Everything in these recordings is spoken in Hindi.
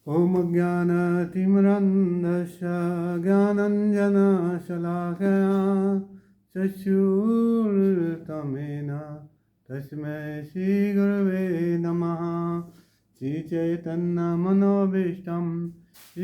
ॐ ज्ञानतिमिरन्धस्य ज्ञानञ्जनशलाकया चक्षुरुन्मिलितं तस्मै श्रीगुरवे नमः। श्रीचैतन्यमनोभीष्टं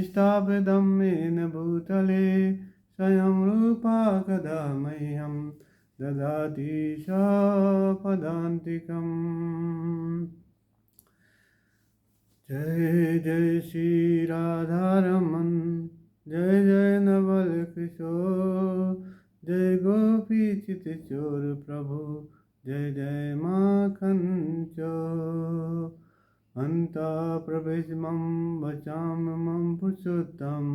स्थापितं येन भूतले स्वयं रूपा कदा मह्यं ददाति स्वपदान्तिकम्। जय जय श्री राधारमण, जय जय नवल किशोर, जय गोपी चित चोर प्रभु, जय जय माखन चोर। अन्ता प्रवेश मम वचाम मम पुरुषोत्तम,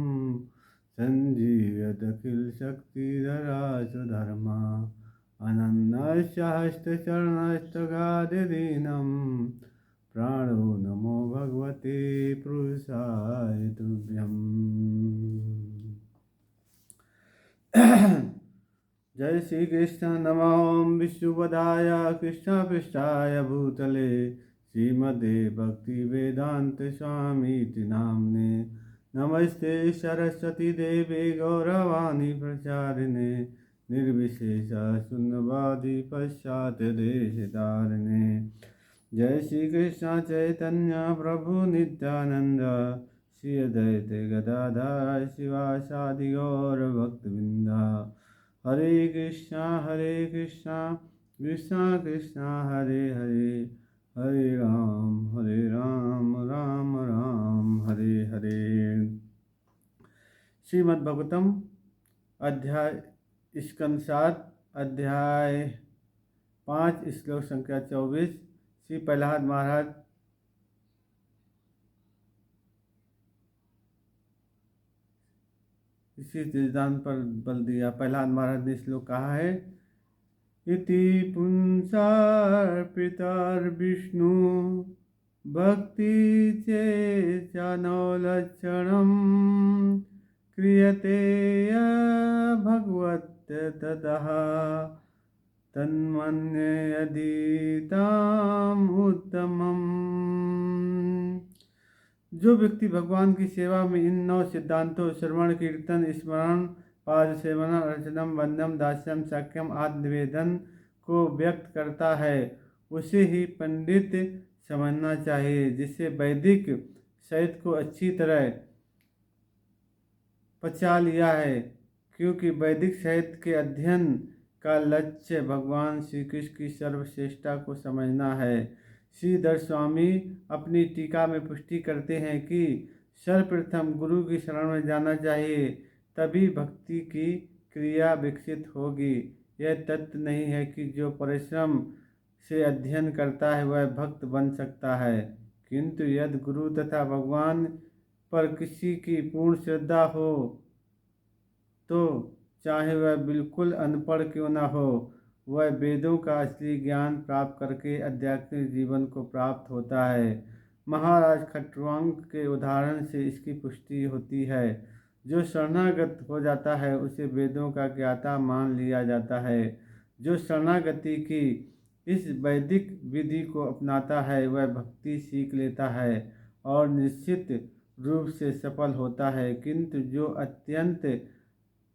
संजीवयत अखिल शक्तिधरा सुधर्मा। अनन्यहस्तचरणस्तगादिदीनम् प्राणो नमो भगवते पुरुषाय तुभ्यम्। जय श्री कृष्ण। नमो विष्णुपदाय कृष्णपृष्ठाय भूतले श्रीमते भक्ति वेदांत स्वामीति नाम्ने। नमस्ते सरस्वती देवे गौरवाणी प्रचारिणे निर्विशेष शून्यवादी पश्चात् देशतारिणे। जय श्री कृष्ण चैतन्य प्रभु नित्यानंद, श्री अद्वैत गदाधर शिवासादि गौर भक्तवृंद। हरे कृष्णा कृष्णा कृष्णा हरे हरे, हरे राम राम राम हरे हरे। श्रीमद् भागवतम अध्याय स्कंद 7 अध्याय 5 श्लोक संख्या 24। श्री प्रहलाद महाराज इसी सिद्धांत पर बल दिया। प्रहलाद महाराज ने श्लोक कहा है, इति पुंसार्पितार्विष्णु भक्ति चेतनो लक्षणं क्रियते भगवत ततः तन्मन्येऽधीताम् उत्तमम्। जो व्यक्ति भगवान की सेवा में इन 9 सिद्धांतों श्रवण कीर्तन स्मरण पाद सेवन अर्चनम वंदम दास्यम साक्यम आदि निवेदन को व्यक्त करता है, उसे ही पंडित समझना चाहिए, जिससे वैदिक साहित्य को अच्छी तरह पचा लिया है। क्योंकि वैदिक साहित्य के अध्ययन का लक्ष्य भगवान श्री कृष्ण की सर्वश्रेष्ठता को समझना है। श्रीधर स्वामी अपनी टीका में पुष्टि करते हैं कि सर्वप्रथम गुरु की शरण में जाना चाहिए, तभी भक्ति की क्रिया विकसित होगी। यह तथ्य नहीं है कि जो परिश्रम से अध्ययन करता है वह भक्त बन सकता है, किंतु यदि गुरु तथा भगवान पर किसी की पूर्ण श्रद्धा हो तो चाहे वह बिल्कुल अनपढ़ क्यों न हो, वह वेदों का असली ज्ञान प्राप्त करके आध्यात्मिक जीवन को प्राप्त होता है। महाराज खट्वांग के उदाहरण से इसकी पुष्टि होती है। जो शरणागत हो जाता है उसे वेदों का ज्ञाता मान लिया जाता है। जो शरणागति की इस वैदिक विधि को अपनाता है वह भक्ति सीख लेता है और निश्चित रूप से सफल होता है, किंतु जो अत्यंत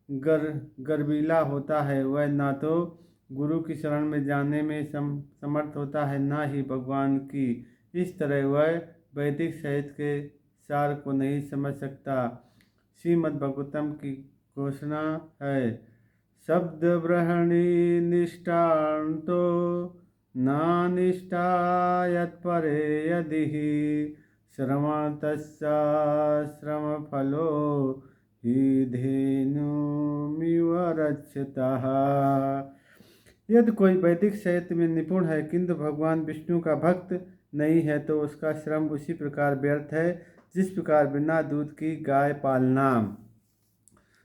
गर्वीला होता है वह ना तो गुरु की शरण में जाने में समर्थ होता है, ना ही भगवान की। इस तरह वह वैदिक साहित्य के सार को नहीं समझ सकता। श्रीमद् भागवतम की घोषणा है, शब्द ब्रहणी निष्ठान्तो नानिष्ठा यत्परे यदि श्रवण तस्म फलो ही धेनुमिव रक्षतः। यदि कोई वैदिक साहित्य में निपुण है किंतु भगवान विष्णु का भक्त नहीं है तो उसका श्रम उसी प्रकार व्यर्थ है जिस प्रकार बिना दूध की गाय पालना।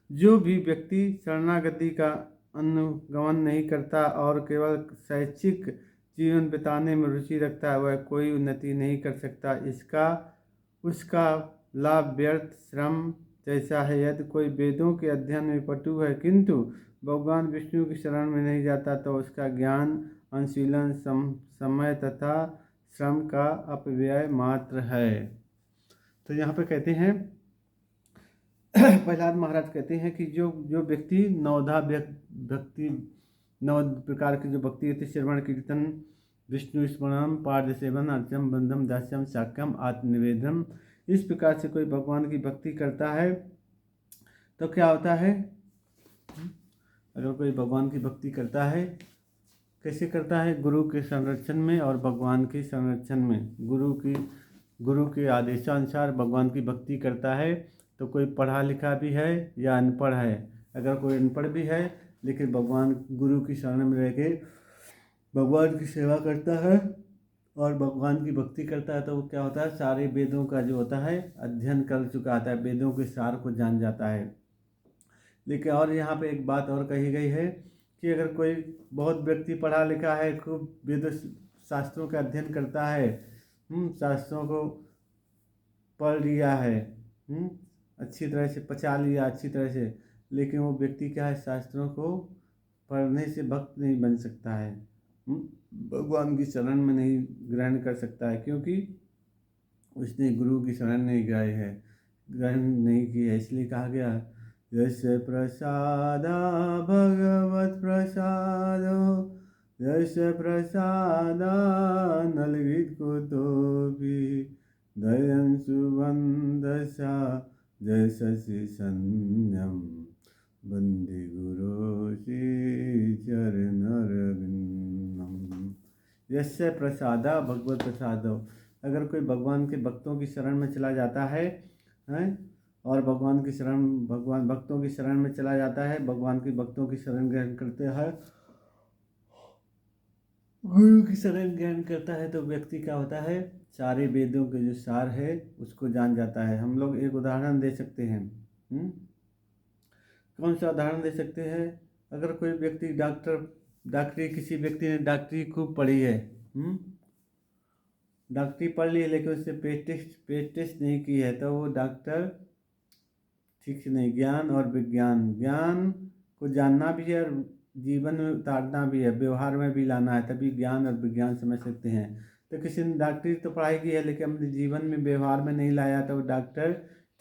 जो भी व्यक्ति शरणागति का अनुगमन नहीं करता और केवल शैक्षिक जीवन बिताने में रुचि रखता है वह कोई उन्नति नहीं कर सकता। उसका लाभ व्यर्थ श्रम जैसा है। यदि कोई वेदों के अध्ययन में पटु है किंतु भगवान विष्णु की शरण में नहीं जाता तो उसका ज्ञान अनुशीलन समय तथा श्रम का अपव्यय मात्र है। तो यहाँ पे कहते हैं प्रहलाद महाराज कहते हैं कि जो जो व्यक्ति भक्ति 9 प्रकार की जो भक्ति होती है, श्रवण कीर्तन विष्णु स्मरणम पाद सेवन अर्चम बंधम दास्यम साक्यम आत्मनिवेदन, इस प्रकार से कोई भगवान की भक्ति करता है तो क्या होता है। अगर कोई भगवान की भक्ति करता है, कैसे करता है, गुरु के संरक्षण में और भगवान के संरक्षण में, गुरु के आदेशानुसार भगवान की भक्ति करता है। तो कोई पढ़ा लिखा भी है या अनपढ़ है, अगर कोई अनपढ़ भी है लेकिन भगवान गुरु की शरण में रह के भगवान की सेवा करता है और भगवान की भक्ति करता है, तो वो क्या होता है, सारे वेदों का जो होता है अध्ययन कर चुका आता है, वेदों के सार को जान जाता है। लेकिन और यहाँ पे एक बात और कही गई है कि अगर कोई बहुत व्यक्ति पढ़ा लिखा है, खूब वेद शास्त्रों का अध्ययन करता है, शास्त्रों को पढ़ लिया है, अच्छी तरह से पचा लिया अच्छी तरह से, लेकिन वो व्यक्ति क्या है, शास्त्रों को पढ़ने से भक्त नहीं बन सकता है, भगवान की शरण में नहीं ग्रहण कर सकता है, क्योंकि उसने गुरु की शरण नहीं ग्रहण नहीं की है। इसलिए कहा गया यस्य प्रसादा भगवत प्रसादो यस्य प्रसादा नलगित कुतोपि दयन सुबंधसा जय शशि संयम बंदे गुरु श्री चरणरविंदम। यस्य प्रसादा भगवत प्रसादो, अगर कोई भगवान के भक्तों की शरण में चला जाता है, और भगवान भक्तों की शरण में चला जाता है, भगवान की भक्तों की शरण ग्रहण करते हैं, गुरु की शरण ग्रहण करता है, तो व्यक्ति क्या होता है, सारे वेदों के जो सार है उसको जान जाता है। हम लोग एक उदाहरण दे सकते हैं, कौन सा उदाहरण दे सकते हैं। अगर कोई व्यक्ति किसी व्यक्ति ने डॉक्टरी खूब पढ़ी है, डॉक्टरी पढ़ ली है लेकिन उससे पेट टेस्ट नहीं की है, तो वो डॉक्टर ठीक से नहीं। ज्ञान और ज्ञान को जानना भी है और जीवन में उतारना भी है, व्यवहार में भी लाना है, तभी ज्ञान और विज्ञान समझ सकते हैं। तो किसी ने डॉक्टरी तो पढ़ाई की है लेकिन अपने जीवन में व्यवहार में नहीं लाया, तो वो डॉक्टर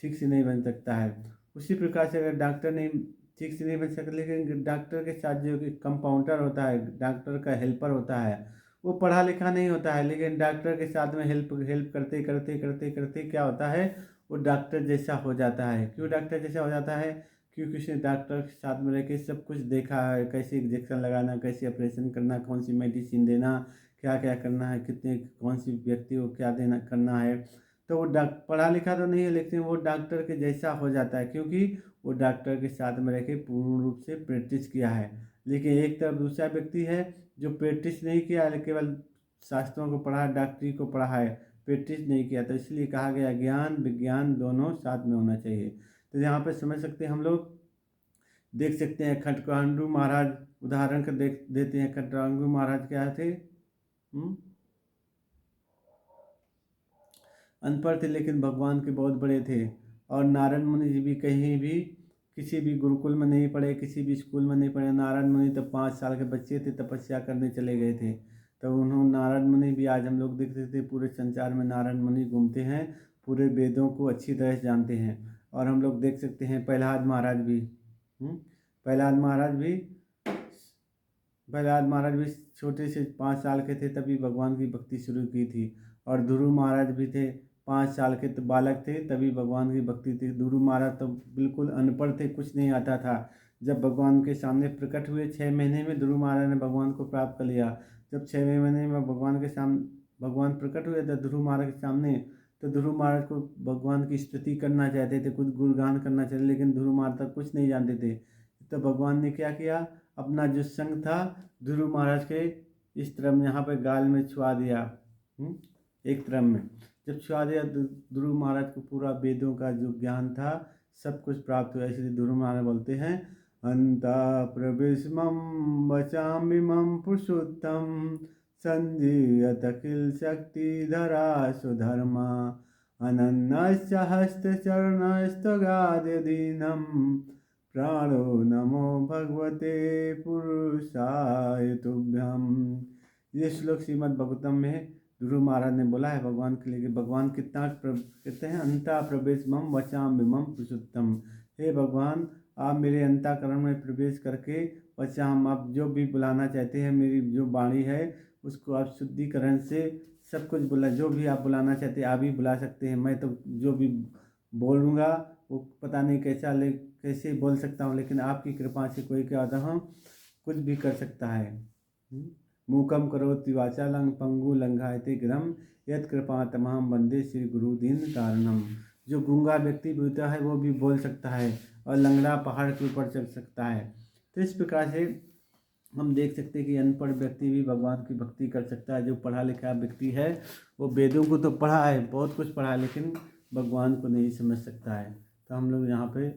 ठीक से नहीं बन सकता है। उसी प्रकार से अगर डॉक्टर नहीं ठीक से नहीं बन सकता, लेकिन डॉक्टर के साथ जो कि कंपाउंडर होता है, डॉक्टर का हेल्पर होता है, वो पढ़ा लिखा नहीं होता है, लेकिन डॉक्टर के साथ में हेल्प करते करते करते करते क्या होता है, वो डॉक्टर जैसा हो जाता है। क्यों डॉक्टर जैसा हो जाता है, क्योंकि उसने डॉक्टर के साथ में रह के सब कुछ देखा है, कैसे इंजेक्शन लगाना, कैसे ऑपरेशन करना, कौन सी मेडिसिन देना, क्या क्या करना है, कौन सी व्यक्ति को क्या देना करना है। तो वो पढ़ा लिखा तो नहीं है लेकिन वो डॉक्टर के जैसा हो जाता है, क्योंकि वो डॉक्टर के साथ में रह के पूर्ण रूप से प्रैक्टिस किया है। लेकिन एक तरफ दूसरा व्यक्ति है जो प्रैक्टिस नहीं किया है, केवल शास्त्रों को पढ़ा, डॉक्टरी को पढ़ा है, प्रैक्टिस नहीं किया। तो इसलिए कहा गया ज्ञान विज्ञान दोनों साथ में होना चाहिए। तो यहाँ पे समझ सकते हैं हम लोग, देख सकते हैं खट्टकांडू महाराज उदाहरण का देते हैं। खट्टकांडू महाराज क्या थे, अनपढ़ थे लेकिन भगवान के बहुत बड़े थे। और नारायण मुनि जी भी कहीं भी किसी भी गुरुकुल में नहीं पढ़े, किसी भी स्कूल में नहीं पढ़े। नारायण मुनि तो 5 साल के बच्चे थे, तपस्या करने चले गए थे। तो उन्होंने नारायण मुनि भी आज हम लोग देखते थे, पूरे संसार में नारायण मुनि घूमते हैं, पूरे वेदों को अच्छी तरह से जानते हैं। और हम लोग देख सकते हैं प्रहलाद महाराज भी छोटे से 5 साल के थे तभी भगवान की भक्ति शुरू की थी। और ध्रुव महाराज भी थे, 5 साल के तो बालक थे तभी भगवान की भक्ति थी। ध्रुव महाराज तो बिल्कुल अनपढ़ थे, कुछ नहीं आता था। जब भगवान के सामने प्रकट हुए 6 महीने में ध्रुव महाराज ने भगवान को प्राप्त कर लिया। जब 6वें महीने में भगवान प्रकट हुए थे ध्रुव महाराज के सामने, तो ध्रुव महाराज को भगवान की स्तुति करना चाहते थे, कुछ गुणगान करना चाहते, लेकिन ध्रुव महाराज तक कुछ नहीं जानते थे। तो भगवान ने क्या किया, अपना जो संग था ध्रुव महाराज के इस तरफ यहाँ पर गाल में छुआ दिया, एक तरफ में जब छुआ दिया, ध्रुव महाराज को पूरा वेदों का जो ज्ञान था सब कुछ प्राप्त हुआ। इसलिए ध्रुव महाराज बोलते हैं, अंता प्रविस्मं वचामिमं पुरुषोत्तम संजीयत अखिल शक्तिधरा सुधर्मा अनन्यश्च हस्तचरणस्तगाद्यदीनं प्राणो नमो भगवते पुरुषाय तुभ्यम। ये श्लोक श्रीमद् भागवतम में ध्रुव महाराज ने बोला है भगवान के लिए कि भगवान कितना कहते हैं, अंता प्रवेश मम वचाम विमम पुरुषोत्तम। हे भगवान, आप मेरे अंतःकरण में प्रवेश करके वचाम, आप जो भी बुलाना चाहते हैं, मेरी जो वाणी है उसको आप शुद्धिकरण से सब कुछ बुला, जो भी आप बुलाना चाहते हैं आप ही बुला सकते हैं। मैं तो जो भी बोलूँगा वो पता नहीं कैसे बोल सकता हूँ, लेकिन आपकी कृपा से कोई क्या होता हूँ, कुछ भी कर सकता है। मूकम करोति वाचालं पंगु लंघायते गिरम यत् कृपा तमाम वंदे श्री गुरु दीन कारणम। जो गूंगा व्यक्ति भी होता है वो भी बोल सकता है और लंगड़ा पहाड़ के ऊपर चढ़ सकता है। तो इस प्रकार से हम देख सकते हैं कि अनपढ़ व्यक्ति भी भगवान की भक्ति कर सकता है। जो पढ़ा लिखा व्यक्ति है वो वेदों को तो पढ़ा है, बहुत कुछ पढ़ा है, लेकिन भगवान को नहीं समझ सकता है। तो हम लोग यहाँ पे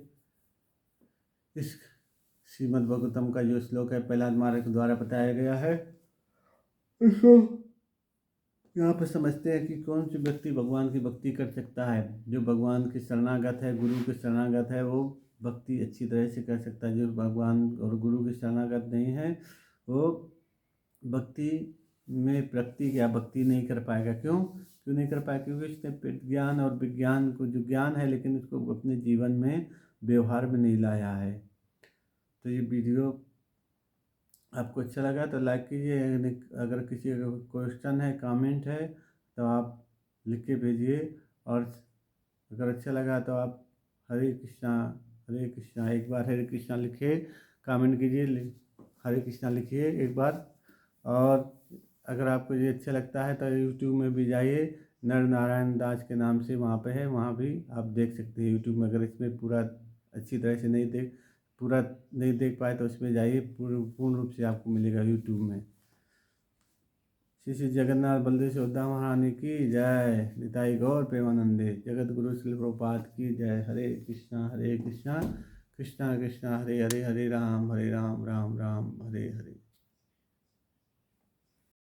इस श्रीमद् भागवतम का जो श्लोक है प्रहलाद महाराज के द्वारा बताया गया है, इसको यहाँ पर समझते हैं कि कौन सी व्यक्ति भगवान की भक्ति कर सकता है। जो भगवान के शरणागत है, गुरु के शरणागत है, वो भक्ति अच्छी तरह से कर सकता है। जो भगवान और गुरु के शरणागत नहीं है वो भक्ति में प्रगति या भक्ति नहीं कर पाएगा। क्यों नहीं कर पाएगा? क्योंकि उसने ज्ञान और विज्ञान को, जो ज्ञान है लेकिन उसको अपने जीवन में व्यवहार में नहीं लाया है। तो ये वीडियो आपको अच्छा लगा तो लाइक कीजिए। अगर किसी का क्वेश्चन है, कमेंट है तो आप लिख के भेजिए। और अगर अच्छा लगा तो आप हरे कृष्णा एक बार हरे कृष्णा लिखिए, कमेंट कीजिए, हरे कृष्णा लिखिए एक बार। और अगर आपको ये अच्छा लगता है तो यूट्यूब में भी जाइए, नर नारायण दास के नाम से वहाँ पे है, वहाँ भी आप देख सकते हैं यूट्यूब में। अगर इसमें पूरा अच्छी तरह से पूरा नहीं देख पाए तो उसमें जाइए, पूर्ण रूप से आपको मिलेगा यूट्यूब में। श्री श्री जगन्नाथ बलदेव सुभद्रा महारानी की जय। निताई गौर प्रेमानंदे। जगत गुरु श्री प्रभुपाद की जय। हरे कृष्णा कृष्णा कृष्णा हरे हरे, हरे राम राम राम हरे हरे।